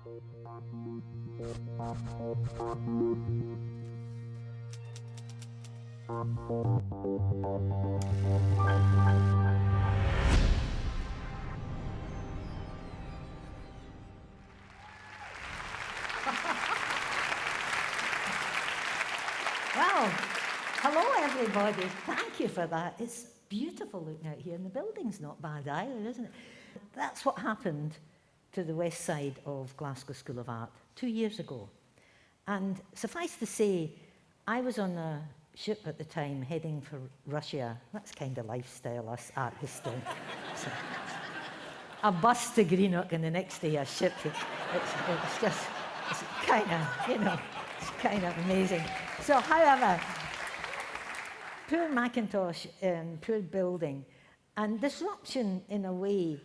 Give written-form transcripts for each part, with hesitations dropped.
Well, hello everybody. Thank you for that. It's beautiful looking out here, and the building's not bad either, isn't it? That's what happened to the west side of Glasgow School of Art 2 years ago. And suffice to say, I was on a ship at the time heading for Russia. That's kind of lifestyle us artists do. So, a bus to Greenock and the next day a ship. It's just, it's kind of, you know, it's kind of amazing. So, however, poor Mackintosh, poor building, and disruption in a way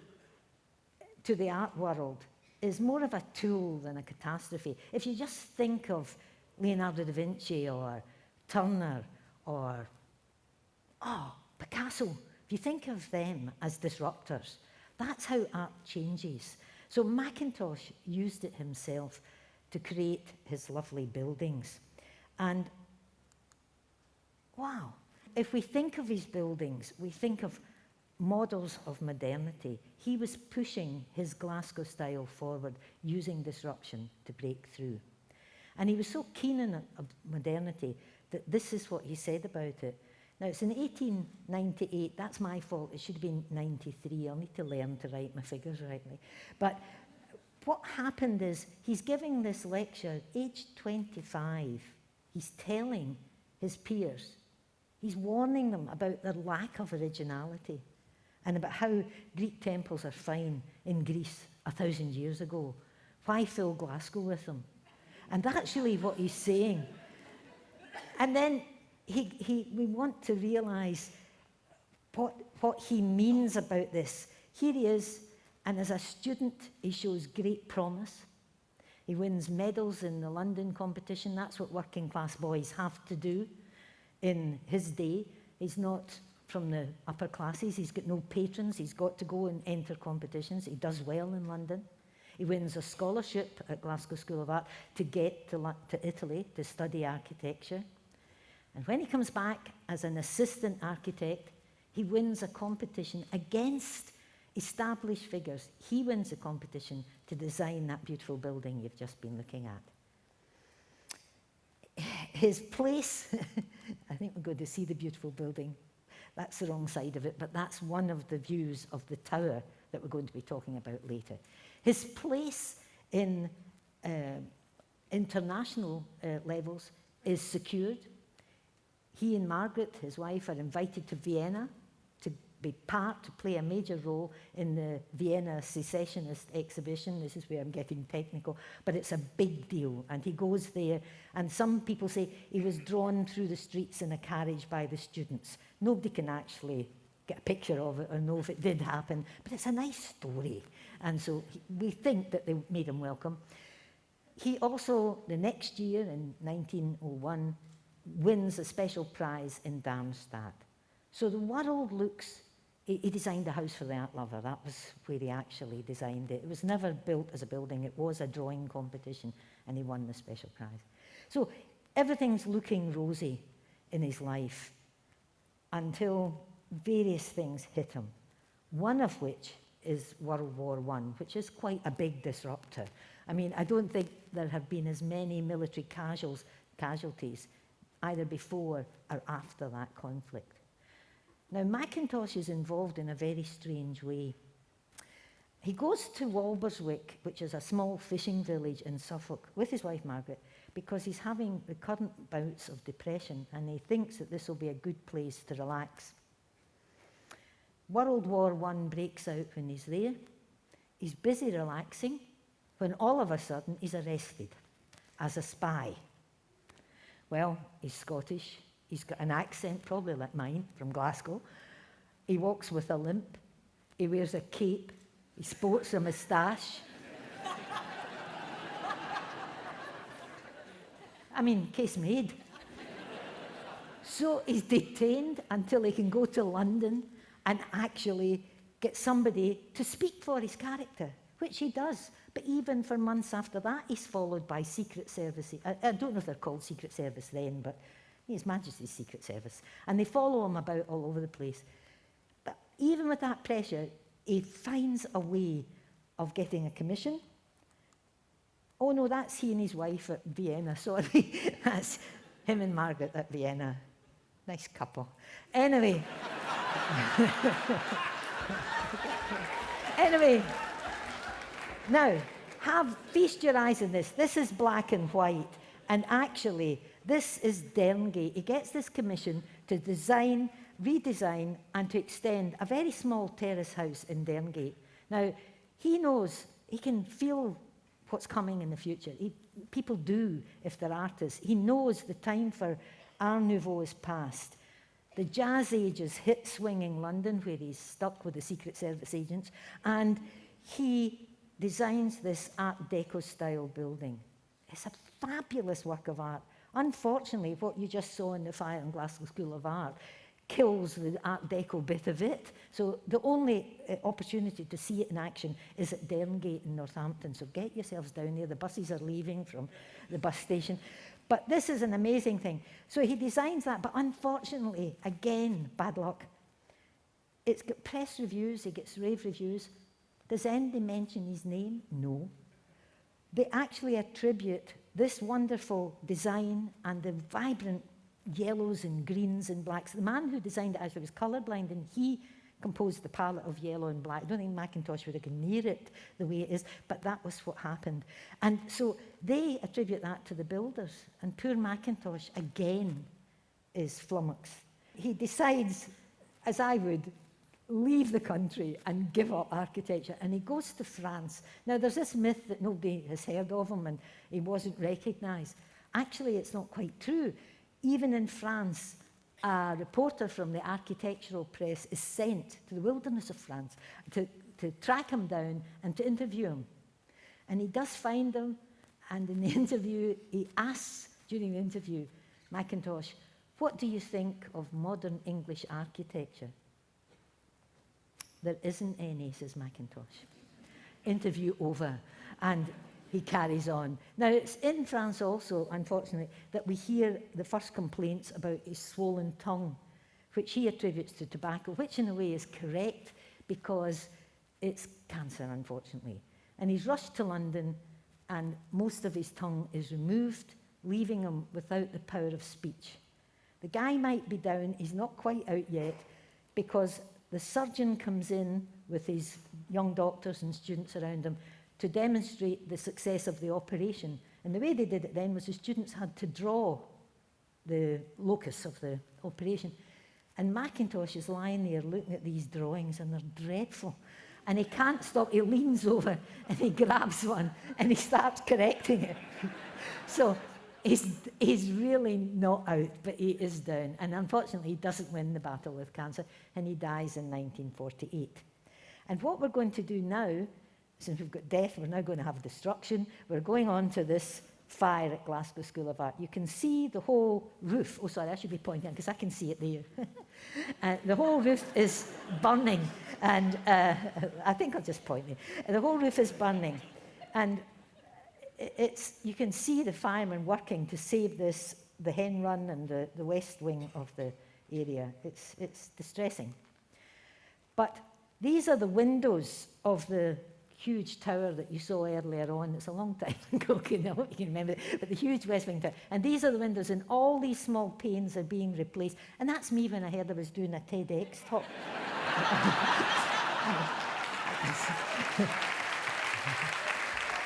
to the art world is more of a tool than a catastrophe. If you just think of Leonardo da Vinci or Turner or, Picasso, if you think of them as disruptors, that's how art changes. So Mackintosh used it himself to create his lovely buildings. And wow, if we think of his buildings, we think of models of modernity. He was pushing his Glasgow style forward, using disruption to break through. And he was so keen on modernity that this is what he said about it. Now, it's in 1898. That's my fault. It should have been 93. I'll need to learn to write my figures rightly. But what happened is he's giving this lecture, aged 25. He's telling his peers, he's warning them about their lack of originality and about how Greek temples are fine in Greece 1,000 years ago. Why fill Glasgow with them? And that's really what he's saying. And then we want to realise what he means about this. Here he is, and as a student, he shows great promise. He wins medals in the London competition. That's what working class boys have to do in his day. He's not from the upper classes. He's got no patrons. He's got to go and enter competitions. He does well in London. He wins a scholarship at Glasgow School of Art to get to Italy to study architecture. And when he comes back as an assistant architect, he wins a competition against established figures. He wins a competition to design that beautiful building you've just been looking at. His place, I think we're going to see the beautiful building. That's the wrong side of it, but that's one of the views of the tower that we're going to be talking about later. His place in international levels is secured. He and Margaret, his wife, are invited to Vienna to play a major role in the Vienna Secessionist exhibition. This is where I'm getting technical, but it's a big deal. And he goes there, and some people say he was drawn through the streets in a carriage by the students. Nobody can actually get a picture of it or know if it did happen, but it's a nice story. And so we think that they made him welcome. He also, the next year, in 1901, wins a special prize in Darmstadt. So the world looks, he designed a house for the art lover. That was where he actually designed it. It was never built as a building. It was a drawing competition, and he won the special prize. So everything's looking rosy in his life until various things hit him, one of which is World War I, which is quite a big disruptor. I mean, I don't think there have been as many military casualties either before or after that conflict. Now, Mackintosh is involved in a very strange way. He goes to Walberswick, which is a small fishing village in Suffolk, with his wife Margaret, because he's having recurrent bouts of depression, and he thinks that this will be a good place to relax. World War I breaks out when he's there. He's busy relaxing when all of a sudden he's arrested as a spy. Well, he's Scottish. He's got an accent, probably like mine, from Glasgow. He walks with a limp. He wears a cape. He sports a moustache. I mean, case made. So he's detained until he can go to London and actually get somebody to speak for his character. which he does. But even for months after that, he's followed by Secret Service. I don't know if they're called Secret Service then, but His Majesty's Secret Service. And they follow him about all over the place. But even with that pressure, he finds a way of getting a commission. Oh no, that's he and his wife at Vienna, sorry. That's him and Margaret at Vienna. Nice couple. Anyway. Anyway, now, feast your eyes on this. This is black and white. And actually, this is Derngate. He gets this commission to design, redesign, and to extend a very small terrace house in Derngate. Now, he knows, he can feel what's coming in the future. People do, if they're artists. He knows the time for Art Nouveau is past. The jazz age is hit swinging London, where he's stuck with the Secret Service agents, and he designs this Art Deco style building. It's a fabulous work of art. Unfortunately, what you just saw in the fire in Glasgow School of Art kills the Art Deco bit of it. So the only opportunity to see it in action is at Derngate in Northampton. So get yourselves down there. The buses are leaving from the bus station. But this is an amazing thing. So he designs that, but unfortunately, again, bad luck. It's got press reviews, it gets rave reviews. Does anybody mention his name? No. They actually attribute this wonderful design and the vibrant yellows and greens and blacks. The man who designed it actually was colourblind, and he composed the palette of yellow and black. I don't think Mackintosh would have gone near it the way it is, but that was what happened. And so they attribute that to the builders, and poor Mackintosh, again, is flummoxed. He decides, as I would, leave the country and give up architecture, and he goes to France. Now, there's this myth that nobody has heard of him and he wasn't recognised. Actually, it's not quite true. Even in France, a reporter from the architectural press is sent to the wilderness of France to track him down and to interview him. And he does find him, and in the interview, he asks, during the interview, Mackintosh, what do you think of modern English architecture? There isn't any, says Mackintosh. Interview over. And he carries on. Now, it's in France also, unfortunately, that we hear the first complaints about his swollen tongue, which he attributes to tobacco, which in a way is correct because it's cancer, unfortunately. And he's rushed to London, and most of his tongue is removed, leaving him without the power of speech. The guy might be down, he's not quite out yet, because the surgeon comes in with his young doctors and students around him to demonstrate the success of the operation. And the way they did it then was the students had to draw the locus of the operation. And Mackintosh is lying there looking at these drawings, and they're dreadful. And he can't stop, he leans over and he grabs one and he starts correcting it. So he's really not out, but he is down. And unfortunately, he doesn't win the battle with cancer, and he dies in 1948. And what we're going to do now, since we've got death, we're now going to have destruction. We're going on to this fire at Glasgow School of Art. You can see the whole roof. Oh, sorry, I should be pointing because I can see it there. The whole roof is burning, and I think I'll just point there. The whole roof is burning, and you can see the firemen working to save this, the hen run and the west wing of the area. It's distressing. But these are the windows of the huge tower that you saw earlier on. It's a long time ago, I hope you can remember it, but the huge West Wing tower. And these are the windows, and all these small panes are being replaced. And that's me when I heard I was doing a TEDx talk.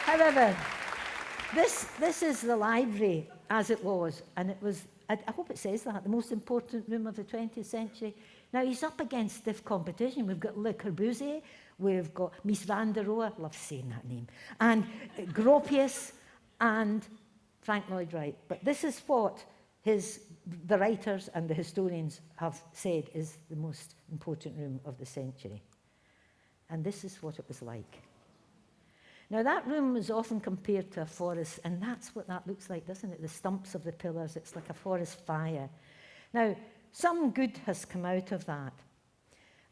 However, this is the library as it was, and it was, I hope it says that, the most important room of the 20th century. Now, he's up against stiff competition. We've got Le Corbusier, we've got Mies van der Rohe, I love saying that name, and Gropius and Frank Lloyd Wright. But this is what the writers and the historians have said is the most important room of the century. And this is what it was like. Now, that room is often compared to a forest, and that's what that looks like, doesn't it? The stumps of the pillars, it's like a forest fire. Now, some good has come out of that,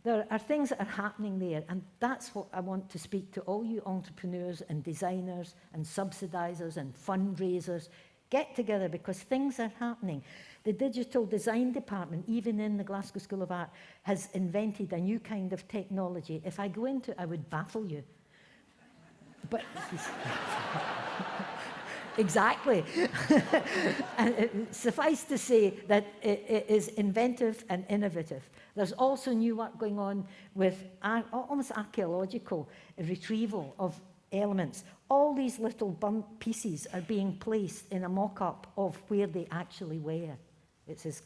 There are things that are happening there, and that's what I want to speak to all you entrepreneurs and designers and subsidisers and fundraisers. Get together, because things are happening. The digital design department, even in the Glasgow School of Art, has invented a new kind of technology. If I go into it, I would baffle you. But exactly. And suffice to say that it is inventive and innovative. There's also new work going on with almost archaeological retrieval of elements. All these little burnt pieces are being placed in a mock-up of where they actually were. It's as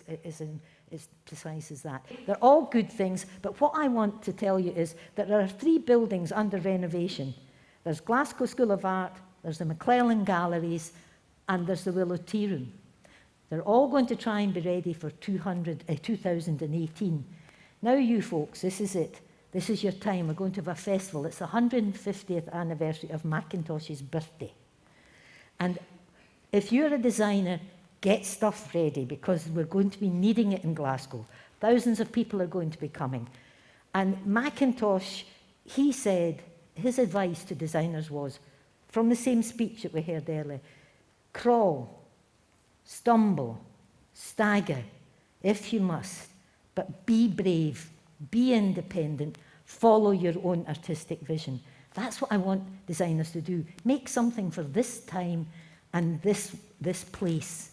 precise as that. They're all good things, but what I want to tell you is that there are 3 buildings under renovation. There's Glasgow School of Art, there's the McClellan Galleries, and there's the Willow Tea Room. They're all going to try and be ready for 2018. Now you folks, this is it. This is your time. We're going to have a festival. It's the 150th anniversary of Mackintosh's birthday. And if you're a designer, get stuff ready, because we're going to be needing it in Glasgow. Thousands of people are going to be coming. And Mackintosh, he said, his advice to designers was, from the same speech that we heard earlier, crawl, stumble, stagger, if you must, but be brave, be independent, follow your own artistic vision. That's what I want designers to do. Make something for this time and this place.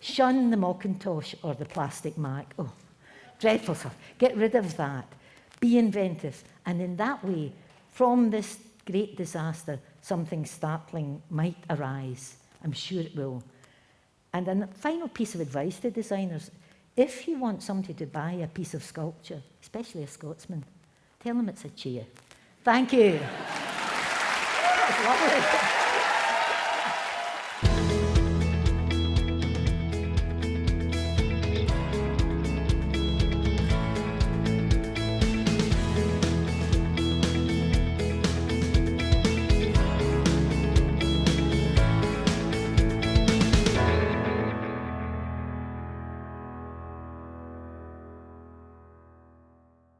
Shun the Mackintosh or the plastic Mac. Oh, dreadful stuff. Get rid of that. Be inventive. And in that way, from this great disaster, something startling might arise. I'm sure it will. And a final piece of advice to designers: if you want somebody to buy a piece of sculpture, especially a Scotsman, tell them it's a chair. Thank you. That's lovely.